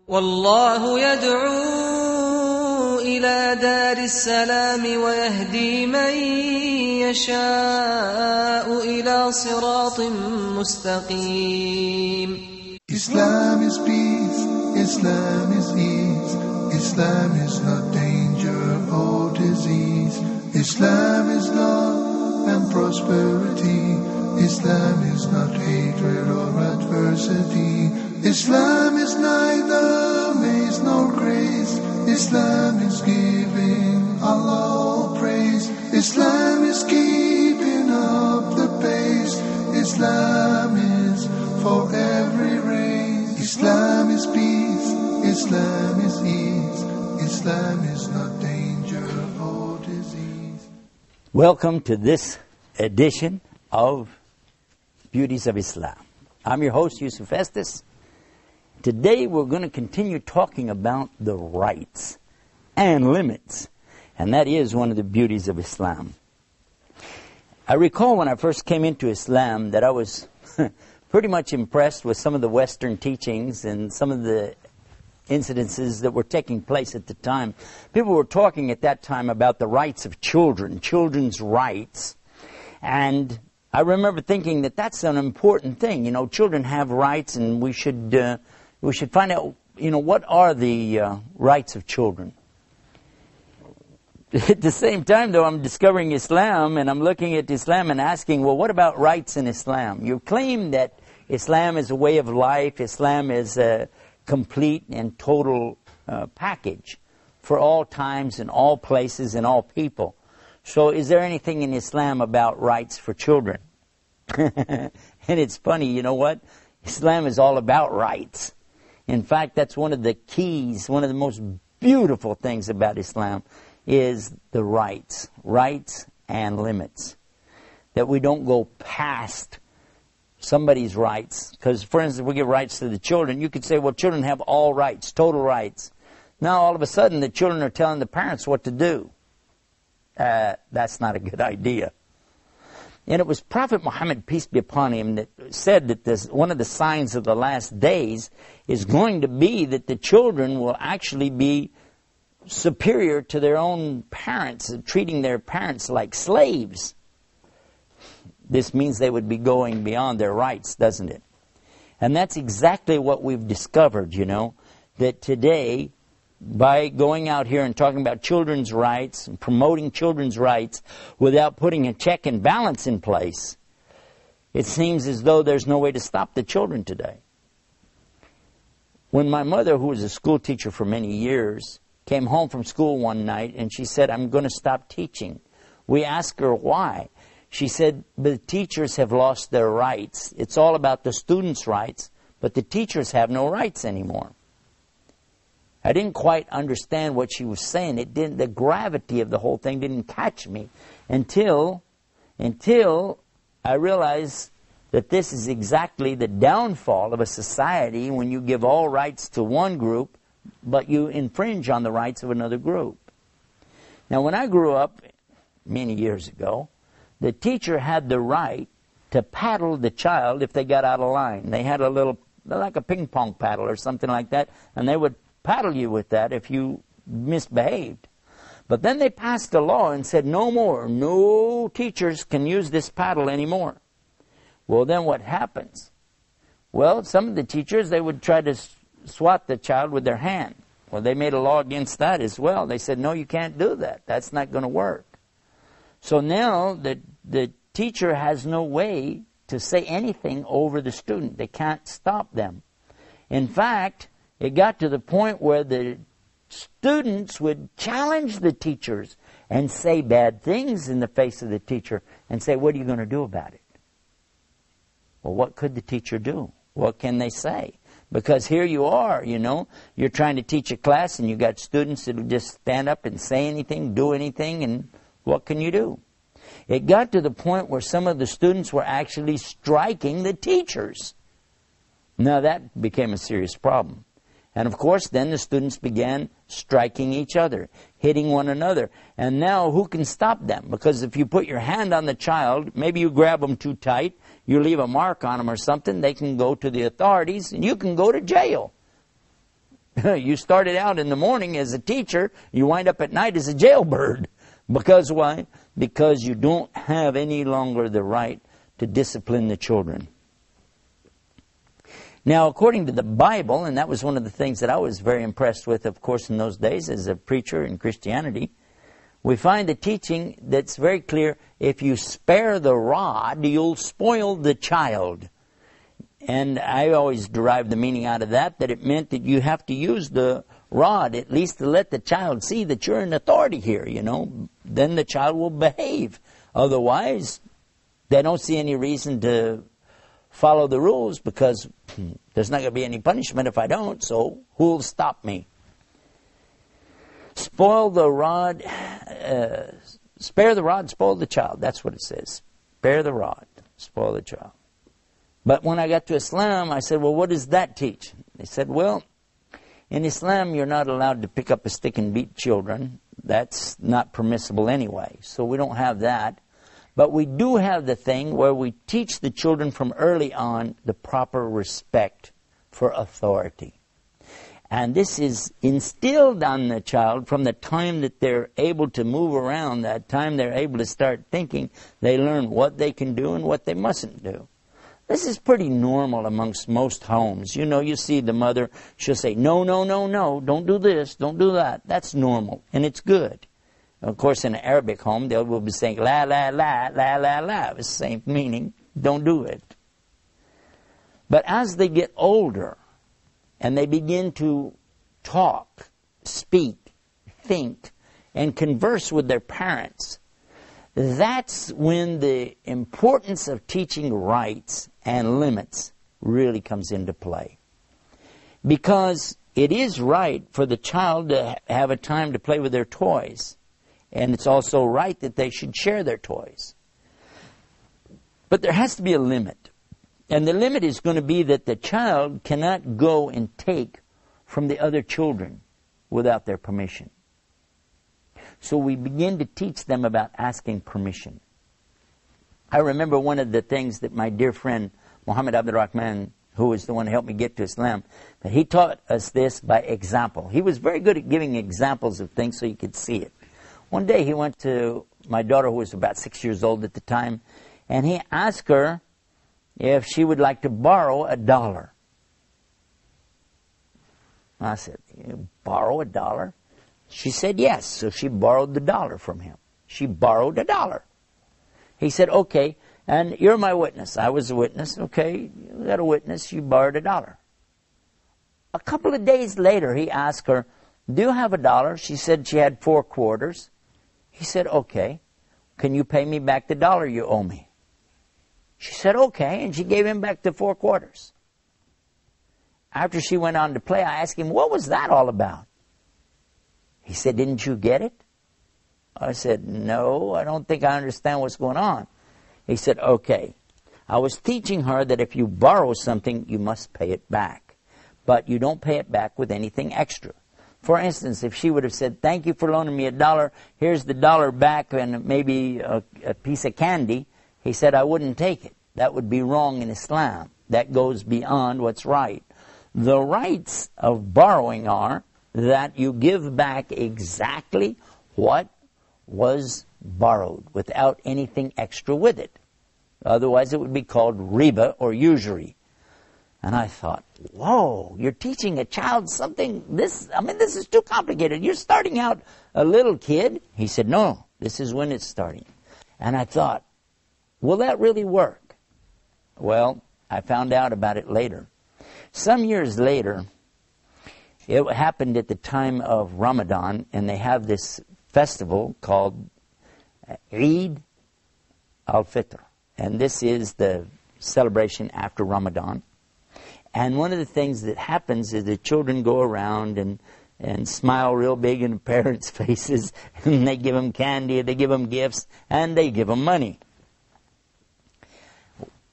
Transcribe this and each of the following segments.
والله يدعو إلى دار السلام ويهدي من يشاء إلى صراط مستقيم. Islam is peace, Islam is ease, Islam is not danger or disease, Islam is love and prosperity, Islam is not hatred or adversity, Islam is neither maze nor grace, Islam is giving Allah all praise, Islam is keeping up the pace, Islam is for every race, Islam is peace, Islam is ease, Islam is not danger or disease. Welcome to this edition of Beauties of Islam. I'm your host, Yusuf Estes. Today we're going to continue talking about the rights and limits, and that is one of the beauties of Islam. I recall when I first came into Islam that I was pretty much impressed with some of the Western teachings and some of the incidences that were taking place at the time. People were talking at that time about the rights of children, children's rights, and I remember thinking that that's an important thing. You know, children have rights, and we should find out, what are the rights of children. At the same time, though, I'm discovering Islam, and I'm looking at Islam and asking, well, what about rights in Islam? You claim that Islam is a way of life, Islam is a complete and total package for all times and all places and all people. So is there anything in Islam about rights for children? And it's funny, you know what? Islam is all about rights. In fact, that's one of the keys, one of the most beautiful things about Islam is the rights and limits. That we don't go past somebody's rights. Because, for instance, we give rights to the children. You could say, well, children have all rights, total rights. Now, all of a sudden, the children are telling the parents what to do. That's not a good idea. And it was Prophet Muhammad, peace be upon him, that said that one of the signs of the last days is going to be that the children will actually be superior to their own parents, treating their parents like slaves. This means they would be going beyond their rights, doesn't it? And that's exactly what we've discovered, that today, by going out here and talking about children's rights and promoting children's rights without putting a check and balance in place, it seems as though there's no way to stop the children today. When my mother, who was a school teacher for many years, came home from school one night and she said, I'm going to stop teaching. We asked her why. She said, the teachers have lost their rights. It's all about the students' rights, but the teachers have no rights anymore. I didn't quite understand what she was saying. The gravity of the whole thing didn't catch me until I realized that this is exactly the downfall of a society when you give all rights to one group, but you infringe on the rights of another group. Now, when I grew up many years ago, the teacher had the right to paddle the child if they got out of line. They had a little, like a ping pong paddle or something like that, and they would paddle you with that if you misbehaved. But then they passed a law and said no teachers can use this paddle anymore. Well, then what happens? Well, some of the teachers, they would try to swat the child with their hand. Well, they made a law against that as well. They said, no, you can't do that. That's not going to work. So now the teacher has no way to say anything over the student. They can't stop them. In fact, it got to the point where the students would challenge the teachers and say bad things in the face of the teacher and say, what are you going to do about it? Well, what could the teacher do? What can they say? Because here you are, you're trying to teach a class and you got students that will just stand up and say anything, do anything, and what can you do? It got to the point where some of the students were actually striking the teachers. Now that became a serious problem. And of course, then the students began striking each other, hitting one another. And now who can stop them? Because if you put your hand on the child, maybe you grab them too tight, you leave a mark on them or something, they can go to the authorities and you can go to jail. You started out in the morning as a teacher, you wind up at night as a jailbird. Because why? Because you don't have any longer the right to discipline the children. Now, according to the Bible, and that was one of the things that I was very impressed with, of course, in those days as a preacher in Christianity, we find the teaching that's very clear: if you spare the rod, you'll spoil the child. And I always derived the meaning out of that it meant that you have to use the rod at least to let the child see that you're in authority here, Then the child will behave. Otherwise, they don't see any reason to follow the rules, because there's not going to be any punishment if I don't, so who'll stop me? Spoil the rod, spare the rod, spoil the child. That's what it says. Spare the rod, spoil the child. But when I got to Islam, I said, well, what does that teach? They said, well, in Islam, you're not allowed to pick up a stick and beat children. That's not permissible anyway, so we don't have that. But we do have the thing where we teach the children from early on the proper respect for authority. And this is instilled on the child from the time that they're able to move around, that time they're able to start thinking. They learn what they can do and what they mustn't do. This is pretty normal amongst most homes. You see the mother, she'll say, no, no, no, no, don't do this, don't do that. That's normal, and it's good. Of course, in an Arabic home, they will be saying, la, la, la, la, la, la. It's the same meaning. Don't do it. But as they get older and they begin to talk, speak, think, and converse with their parents, that's when the importance of teaching rights and limits really comes into play. Because it is right for the child to have a time to play with their toys. And it's also right that they should share their toys. But there has to be a limit. And the limit is going to be that the child cannot go and take from the other children without their permission. So we begin to teach them about asking permission. I remember one of the things that my dear friend Muhammad Abdul Rahman, who was the one who helped me get to Islam, that he taught us this by example. He was very good at giving examples of things so you could see it. One day he went to my daughter, who was about 6 years old at the time, and he asked her if she would like to borrow $1. I said, "You borrow $1?" She said yes, so she borrowed the $1 from him. She borrowed $1. He said, okay, and you're my witness. I was a witness. Okay, you got a witness, you borrowed $1. A couple of days later, he asked her, do you have $1? She said she had 4 quarters. He said, okay, can you pay me back the $1 you owe me? She said, okay, and she gave him back the 4 quarters. After she went on to play, I asked him, what was that all about? He said, didn't you get it? I said, no, I don't think I understand what's going on. He said, okay, I was teaching her that if you borrow something, you must pay it back. But you don't pay it back with anything extra. For instance, if she would have said, thank you for loaning me $1, here's the $1 back and maybe a piece of candy, he said, I wouldn't take it. That would be wrong in Islam. That goes beyond what's right. The rights of borrowing are that you give back exactly what was borrowed without anything extra with it. Otherwise it would be called riba or usury. And I thought, whoa, you're teaching a child something, this is too complicated. You're starting out a little kid. He said, no, this is when it's starting. And I thought, will that really work? Well, I found out about it later. Some years later, it happened at the time of Ramadan, and they have this festival called Eid al-Fitr. And this is the celebration after Ramadan. And one of the things that happens is the children go around and smile real big in the parents' faces, and they give them candy, they give them gifts, and they give them money.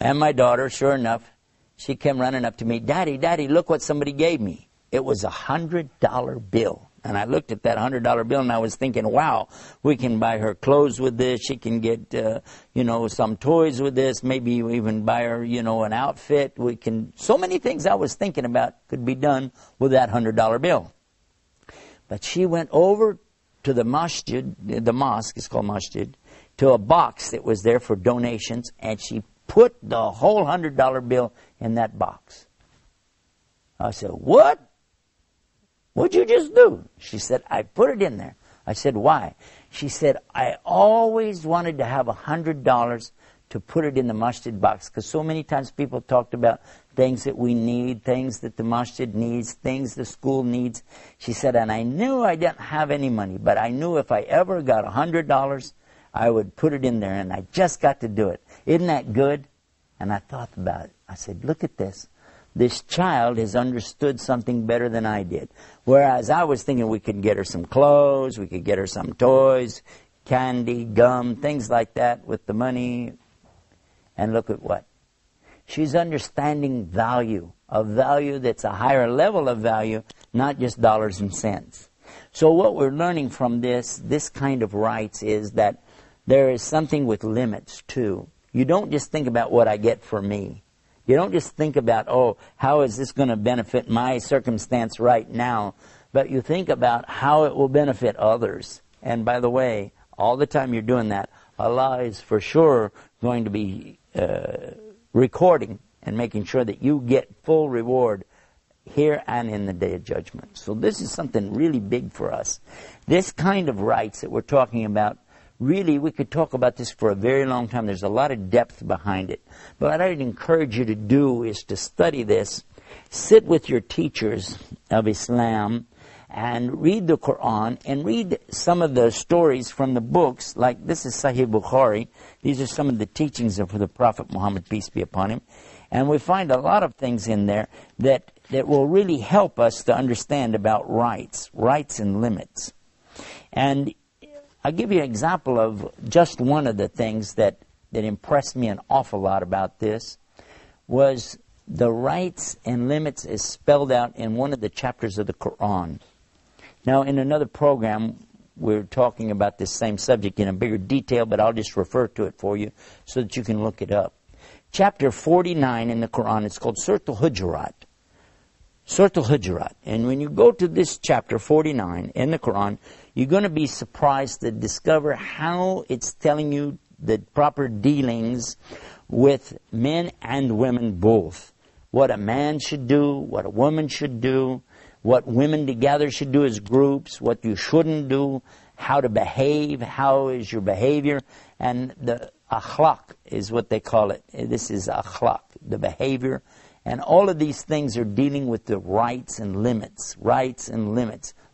And my daughter, sure enough, she came running up to me, Daddy, look what somebody gave me. It was $100 bill. And I looked at that $100 bill and I was thinking, wow, we can buy her clothes with this. She can get, some toys with this. Maybe we even buy her, an outfit. We can, so many things I was thinking about could be done with that $100 bill. But she went over to the masjid, the mosque, it's called masjid, to a box that was there for donations, and she put the whole $100 bill in that box. I said, what? What'd you just do? She said, I put it in there. I said, why? She said, I always wanted to have $100 to put it in the masjid box, because so many times people talked about things that we need, things that the masjid needs, things the school needs. She said, and I knew I didn't have any money, but I knew if I ever got $100, I would put it in there, and I just got to do it. Isn't that good? And I thought about it. I said, look at this. This child has understood something better than I did. Whereas I was thinking we could get her some clothes, we could get her some toys, candy, gum, things like that with the money. And look at what? She's understanding value, a value that's a higher level of value, not just dollars and cents. So what we're learning from this kind of rights is that there is something with limits too. You don't just think about what I get for me. You don't just think about, how is this going to benefit my circumstance right now? But you think about how it will benefit others. And by the way, all the time you're doing that, Allah is for sure going to be recording and making sure that you get full reward here and in the Day of Judgment. So this is something really big for us. This kind of rights that we're talking about, really, we could talk about this for a very long time. There's a lot of depth behind it. But what I'd encourage you to do is to study this. Sit with your teachers of Islam and read the Quran and read some of the stories from the books. Like this is Sahih Bukhari. These are some of the teachings of the Prophet Muhammad, peace be upon him. And we find a lot of things in there that will really help us to understand about rights and limits. And I'll give you an example of just one of the things that impressed me an awful lot about this was the rights and limits is spelled out in one of the chapters of the Quran. Now, in another program, we're talking about this same subject in a bigger detail, but I'll just refer to it for you so that you can look it up. Chapter 49 in the Quran, it's called Surah Al-Hujurat. Surah Al-Hujurat. And when you go to this chapter 49 in the Quran, you're going to be surprised to discover how it's telling you the proper dealings with men and women both. What a man should do, what a woman should do, what women together should do as groups, what you shouldn't do, how to behave, how is your behavior, and the akhlaq is what they call it. This is akhlaq, the behavior. And all of these things are dealing with the rights and limits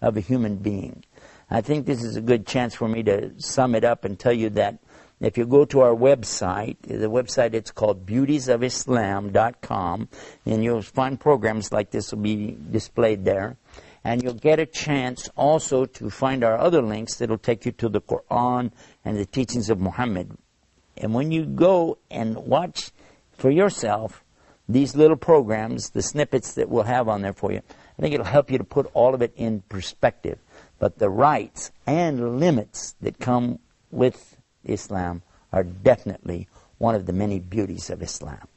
of a human being. I think this is a good chance for me to sum it up and tell you that if you go to our website, the website it's called beautiesofislam.com, and you'll find programs like this will be displayed there. And you'll get a chance also to find our other links that will take you to the Quran and the teachings of Muhammad. And when you go and watch for yourself these little programs, the snippets that we'll have on there for you, I think it'll help you to put all of it in perspective. But the rights and limits that come with Islam are definitely one of the many beauties of Islam.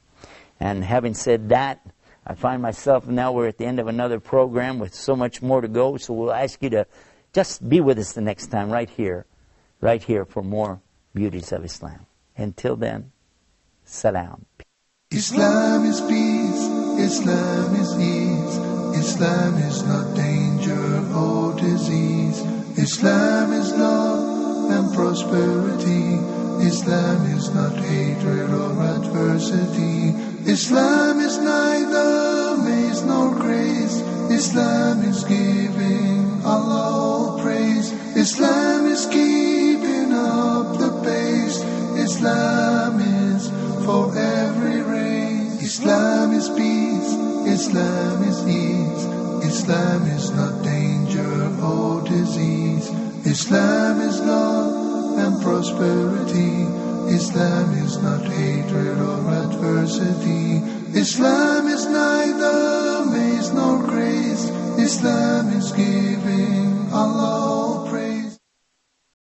And having said that, I find myself now we're at the end of another program with so much more to go. So we'll ask you to just be with us the next time right here for more Beauties of Islam. Until then, salam. Islam is peace, Islam is ease, Islam is not danger or disease. Islam is love and prosperity. Islam is not hatred or adversity. Islam is neither maze nor grace. Islam is giving Allah all praise. Islam is keeping up the pace. Islam is for every race. Islam is peace, Islam is ease, Islam is not danger or disease. Islam is love and prosperity. Islam is not hatred or adversity. Islam is neither maze nor grace. Islam is giving. Allah